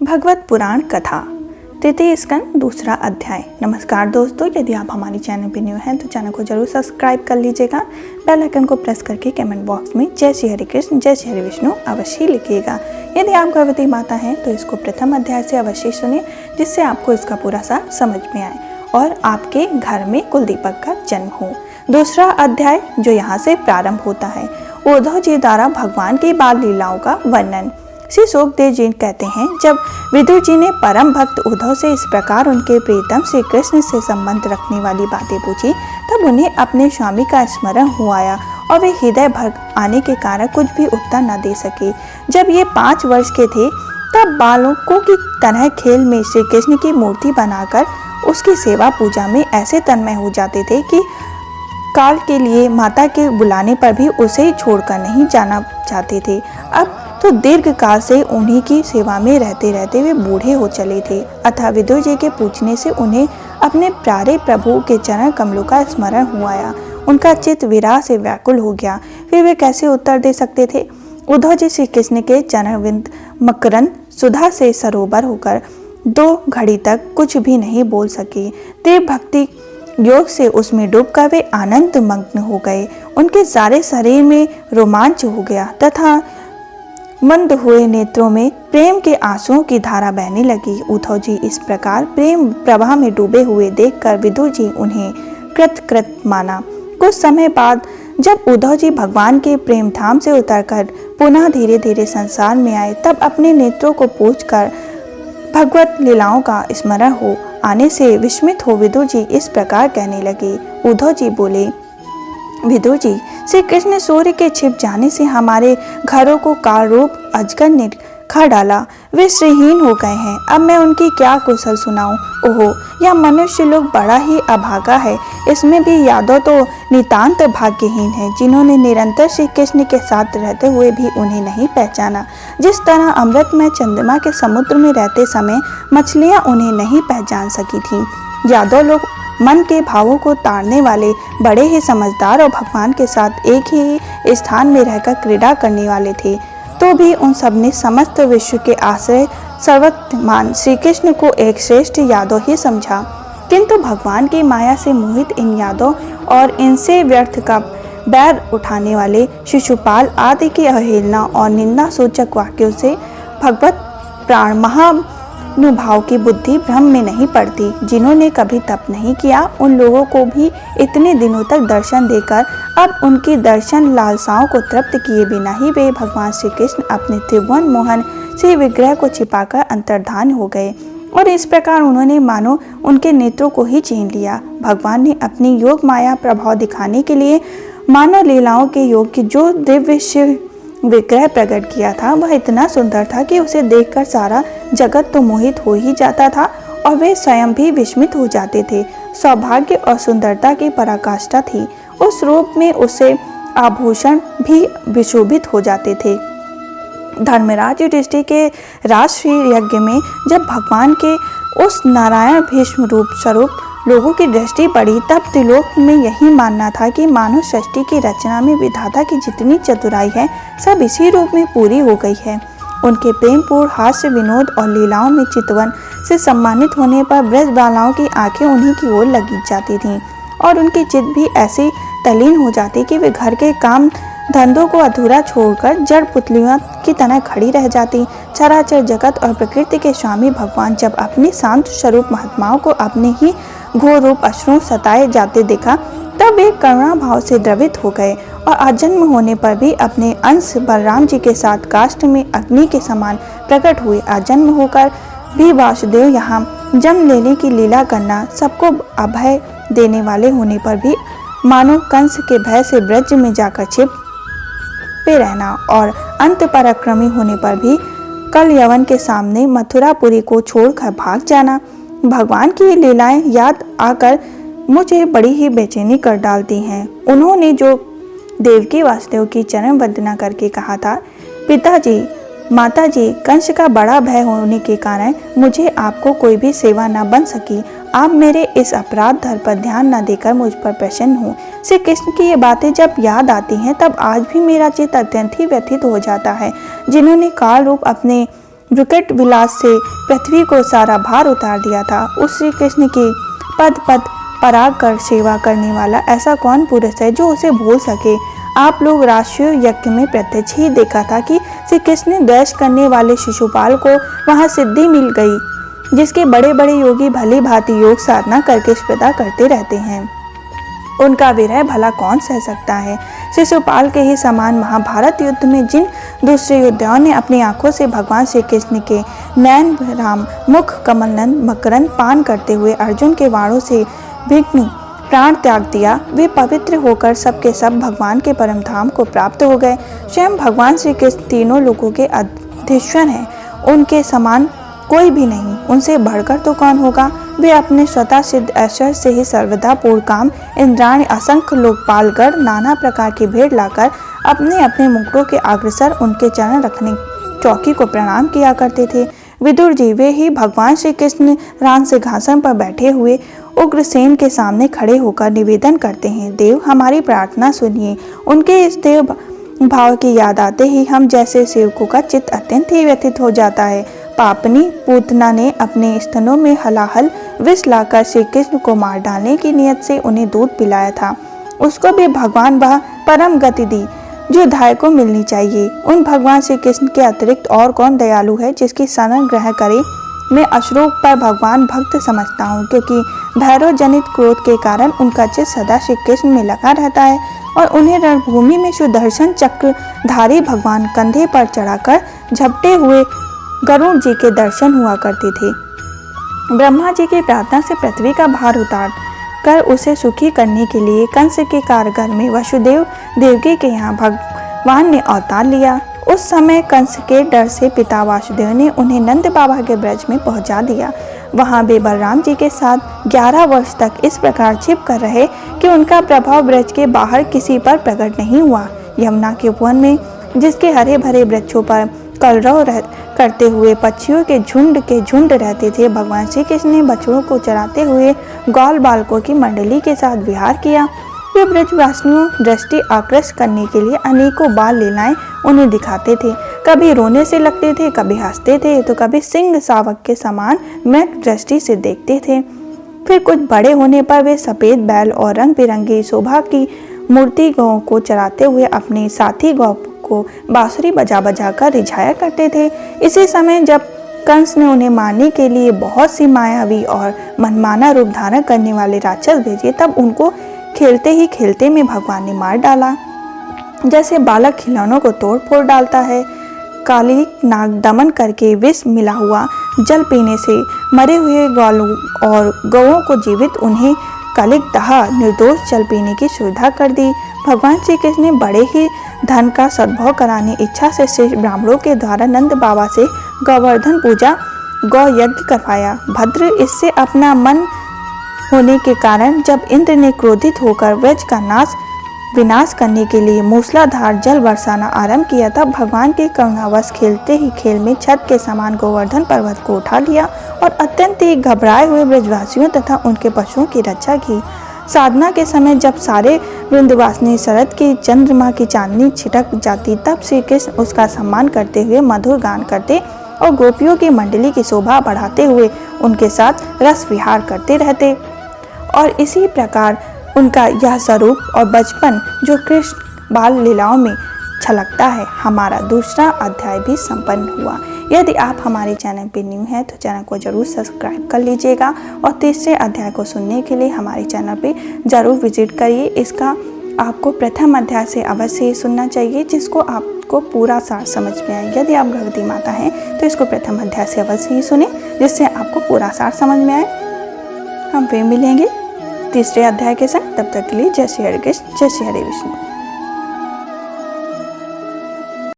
भगवत पुराण कथा तृतीय स्कंद दूसरा अध्याय। नमस्कार दोस्तों, यदि आप हमारे चैनल पे न्यू हैं तो चैनल को जरूर सब्सक्राइब कर लीजिएगा। बेल आइकन को प्रेस करके कमेंट बॉक्स में जय श्री हरि कृष्ण जय श्री हरि विष्णु अवश्य लिखिएगा। यदि आप गर्भवती माता हैं तो इसको प्रथम अध्याय से अवश्य सुने, जिससे आपको इसका पूरा सार समझ में आए और आपके घर में कुल दीपक का जन्म हो। दूसरा अध्याय जो यहाँ से प्रारंभ होता है, उद्धव जी द्वारा भगवान की बाल लीलाओं का वर्णन। श्री सुखदेव जी कहते हैं, जब विदुर जी ने परम भक्त उद्धव से इस प्रकार उनके प्रियतम श्री कृष्ण से संबंध रखने वाली बातें पूछी, तब उन्हें अपने स्वामी का स्मरण हो आया और वे हृदय भर आने के कारण कुछ भी उत्तर न दे सके। जब ये 5 वर्ष के थे तब बालकों की तरह खेल में श्री कृष्ण की मूर्ति बनाकर उसकी सेवा पूजा में ऐसे तन्मय हो जाते थे कि काल के लिए माता के बुलाने पर भी उसे छोड़कर नहीं जाना चाहते थे। अब तो दीर्घ काल से उन्हीं की सेवा में रहते रहते वे बूढ़े हो चले थे। अतः विदुर जी के पूछने से उन्हें अपने प्यारे प्रभु के चरण कमलों का स्मरण हुआ आया। उनका चित्त विरह से व्याकुल हो गया। फिर वे कैसे उत्तर दे सकते थे। उद्धव जी श्री कृष्ण के चरणविंद मकरंद सुधा से सरोवर होकर 2 घड़ी तक कुछ भी नहीं बोल सके। तीव्र भक्ति योग से उसमें डूबकर वे आनंद मग्न हो गए। उनके सारे शरीर में रोमांच हो गया तथा मंद हुए नेत्रों में प्रेम के आंसुओं की धारा बहने लगी। उद्धव जी इस प्रकार प्रेम प्रवाह में डूबे हुए देखकर विदुर जी उन्हें कृत माना। कुछ समय बाद जब उद्धव जी भगवान के प्रेम धाम से उतरकर पुनः धीरे धीरे संसार में आए, तब अपने नेत्रों को पोंछकर भगवत लीलाओं का स्मरण हो आने से विस्मित हो विदुर जी इस प्रकार कहने लगे। उद्धव जी बोले, विदुर जी, श्री कृष्ण सूर्य के छिप जाने से हमारे घरों को काल रूप अजगर ने खा डाला। वे श्रीहीन हो गए हैं। अब मैं उनकी क्या कुशल सुनाऊं। ओहो, यह मनुष्य लोग बड़ा ही अभागा है। इसमें भी यादव तो नितांत भाग्यहीन है, जिन्होंने निरंतर श्री कृष्ण के साथ रहते हुए भी उन्हें नहीं पहचाना। जिस तरह अमृतमय चंद्रमा के समुद्र में रहते समय मछलियां उन्हें नहीं पहचान सकी थीं। यादव लोग मन के भावों को ताड़ने वाले, बड़े ही समझदार और भगवान के साथ एक ही स्थान में रहकर क्रीड़ा करने वाले थे, तो भी उन सब ने समस्त विश्व के आश्रय सर्वत्रमान श्री कृष्ण को एक श्रेष्ठ यादव ही समझा। किंतु भगवान की माया से मोहित इन यादव और इनसे व्यर्थ का बैर उठाने वाले शिशुपाल आदि की अवहेलना और निंदा सूचक वाक्यों से भगवत प्राण महानुभाव की बुद्धि भ्रम में नहीं पड़ती। जिन्होंने कभी तप नहीं किया, उन लोगों को भी इतने दिनों तक दर्शन देकर अब उनकी दर्शन लालसाओं को तृप्त किए बिना ही वे भगवान श्री कृष्ण अपने त्रिभुवन मोहन से विग्रह को छिपाकर अंतर्धान हो गए और इस प्रकार उन्होंने मानो उनके नेत्रों को ही छीन लिया। भगवान ने अपनी योग माया प्रभाव दिखाने के लिए मानव लीलाओं के योग की जो दिव्य शिव विग्रह प्रकट किया था, वह इतना सुंदर था कि उसे देखकर सारा जगत तो मोहित हो ही जाता था और वे स्वयं भी विस्मित हो जाते थे। सौभाग्य और सुंदरता की पराकाष्ठा थी। उस रूप में उससे आभूषण भी विशोभित हो जाते थे। धर्मराज युधिष्ठिर के राजश्री यज्ञ में जब भगवान के उस नारायण भीष्म रूप स्वरूप लोगों की दृष्टि पड़ी, तब त्रिलोक में यही मानना था कि मानव सृष्टि की रचना में विधाता की जितनी चतुराई है, सब इसी रूप में पूरी हो गई है। उनके प्रेमपूर्ण हास्य विनोद और लीलाओं में चितवन से सम्मानित होने पर ब्रज बालाओं की आंखें उन्हीं की ओर लगी जाती थीं और उनकी चित्त भी ऐसी तल्लीन हो जाती कि वे घर के काम धंधों को अधूरा छोड़कर जड़ पुतलियों की तरह खड़ी रह जाती। चराचर जगत और प्रकृति के स्वामी भगवान जब अपने शांत स्वरूप महात्माओं को अपने ही घोर रूप अश्रु सताए जाते देखा, तब वे करुणा भाव से द्रवित हो गए और आजन्म होने पर भी अपने अंश बलराम जी के साथ काष्ठ में अग्नि के समान प्रकट हुए। आजन्म होकर भी वासुदेव यहाँ जन्म लेने की लीला करना, सबको अभय देने वाले होने पर भी मानो कंस के भय से ब्रज में जाकर छिप पे रहना और अंत पराक्रमी होने पर भी कल यवन के सामने मथुरापुरी को छोड़कर भाग जाना। भगवान की लीलाएं याद आकर मुझे बड़ी ही बेचैनी कर डालती हैं। उन्होंने जो देवकी वासुदेव की चरण वंदना करके कहा था, पिताजी माताजी, कंस का बड़ा भय होने के कारण मुझे आपको कोई भी सेवा न बन सकी। आप मेरे इस अपराध धर पर ध्यान न देकर मुझ पर प्रसन्न हो। श्री कृष्ण की ये बातें जब याद आती हैं, तब आज भी मेरा चित्त अत्यंत ही व्यथित हो जाता है। जिन्होंने काल रूप अपने विकट विलास से पृथ्वी को सारा भार उतार दिया था, उस श्री कृष्ण की पद पद पराग कर सेवा करने वाला ऐसा कौन पुरुष है जो उसे भूल सके। आप लोग राष्ट्रीय यज्ञ में प्रत्यक्ष ही देखा था कि श्री कृष्ण ने द्वेष करने वाले शिशुपाल को वहां सिद्धि मिल गई, जिसके बड़े बड़े योगी भली भांति योग साधना करके स्पर्धा करते रहते हैं। उनका विरह भला कौन सह सकता है। शिशुपाल के ही समान महाभारत युद्ध में जिन दूसरे योद्धाओं ने अपनी आंखों से भगवान श्री कृष्ण के नयन राम मुख कमलनंद मकरंद पान करते हुए अर्जुन के वाणों से विघ्न प्राण त्याग दिया, वे पवित्र होकर सबके सब भगवान के परम धाम को प्राप्त हो गए। स्वयं भगवान श्री कृष्ण तीनों लोगों के अधीश्वर हैं, उनके समान कोई भी नहीं, उनसे बढ़कर तो कौन होगा। वे अपने स्वतः सिद्ध ऐश्वर्य से ही सर्वदा पूर्ण काम इंद्राणी असंख्य लोकपाल गण नाना प्रकार की भेंट लाकर अपने अपने मुकुटों के अग्रसर उनके चरण रखने चौकी को प्रणाम किया करते थे। विदुर जी वे ही भगवान श्री कृष्ण राम सिंहासन पर बैठे हुए उग्रसेन के सामने खड़े होकर निवेदन करते हैं, देव हमारी प्रार्थना सुनिए। उनके इस देव भाव की याद आते ही हम जैसे सेवकों का चित्त अत्यंत ही व्यथित हो जाता है। पापनी पूतना ने अपने स्तनों में हलाहल विष लाकर श्री कृष्ण को मार डालने की नियत से उन्हें दूध पिलाया था, उसको भी भगवान वह परम गति दी जो धाय को मिलनी चाहिए। उन भगवान श्री कृष्ण के अतिरिक्त और कौन दयालु है जिसकी शरण ग्रहण करे। मैं अशोक पर भगवान भक्त समझता हूँ, क्योंकि भैरव जनित क्रोध के कारण उनका चित्त सदा श्री कृष्ण में लगा रहता है और उन्हें रणभूमि में सुदर्शन चक्रधारी भगवान कंधे पर चढ़ाकर झपटे हुए गरुड़ जी के दर्शन हुआ करते थे। ब्रह्मा जी की प्रार्थना से पृथ्वी का भार उतार कर उसे सुखी करने के लिए कंस के कारागार में वसुदेव देवकी के यहाँ भगवान ने अवतार लिया। उस समय कंस के डर से पिता वासुदेव ने उन्हें नंद बाबा के ब्रज में पहुंचा दिया। वहां वे बलराम जी के साथ 11 वर्ष तक इस प्रकार छिप कर रहे कि उनका प्रभाव ब्रज के बाहर किसी पर प्रकट नहीं हुआ। यमुना के उपवन में जिसके हरे भरे वृक्षों पर कलरव करते हुए पक्षियों के झुंड रहते थे, भगवान श्री कृष्ण ने बछड़ों को चराते हुए ग्वाल बालकों की मंडली के साथ विहार किया। वे ब्रजवासियों दृष्टि आकृष्ट करने के लिए अनेकों बाल लीलाएं उन्हें दिखाते थे। कभी रोने से लगते थे, कभी हंसते थे, तो कभी सिंह सावक के समान मृग दृष्टि से देखते थे। फिर कुछ बड़े होने पर वे सफेद बैल और रंग बिरंगी शोभा की मूर्ति गौ को चराते हुए अपने साथी गौ को बांसुरी बजा बजा कर रिझाया करते थे। इसी समय जब कंस ने उन्हें मारने के लिए बहुत सी मायावी और मनमाना रूप धारण करने वाले राक्षस भेजे, तब उनको खेलते ही खेलते में भगवान ने मार डाला। जैसे बालक खिलौनों को तोड़ फोड़ डालता है, काली नाग दमन करके विष मिला हुआ जल पीने से मरे हुए ग्वालों और गौओं को जीवित उन्हें कलिक दहा निर्दोष जल पीने की सुविधा कर दी। भगवान श्री कृष्ण ने बड़े ही धन का सद्भाव कराने इच्छा से श्रेष्ठ ब्राह्मणों के द्वारा नंद बाबा से गोवर्धन पूजा गौ यज्ञ करवाया। भद्र इससे अपना मन होने के कारण जब इंद्र ने क्रोधित होकर व्रज का विनाश करने के लिए मूसलाधार जल बरसाना आरंभ किया, तब भगवान के करुणावश खेलते ही खेल में छत के समान गोवर्धन पर्वत को उठा लिया और अत्यंत ही घबराए हुए ब्रजवासियों तथा उनके पशुओं की रक्षा की। साधना के समय जब सारे वृंदवासिनी शरद की चंद्रमा की चांदनी छिटक जाती, तब श्री कृष्ण उसका सम्मान करते हुए मधुर गान करते और गोपियों की मंडली की शोभा बढ़ाते हुए उनके साथ रस विहार करते रहते। और इसी प्रकार उनका यह स्वरूप और बचपन जो कृष्ण बाल लीलाओं में छलकता है, हमारा दूसरा अध्याय भी संपन्न हुआ। यदि आप हमारे चैनल पर न्यू हैं तो चैनल को जरूर सब्सक्राइब कर लीजिएगा और तीसरे अध्याय को सुनने के लिए हमारे चैनल पे जरूर विजिट करिए। इसका आपको प्रथम अध्याय से अवश्य ही सुनना चाहिए, जिसको आपको पूरा सार समझ में आए। यदि आप गर्भवती माता हैं तो इसको प्रथम अध्याय से अवश्य ही सुने, जिससे आपको पूरा सार समझ में आए। हम फिर मिलेंगे तीसरे अध्याय के साथ, तब तक के लिए जय श्री हरि कृष्ण, जय श्री हरि विष्णु।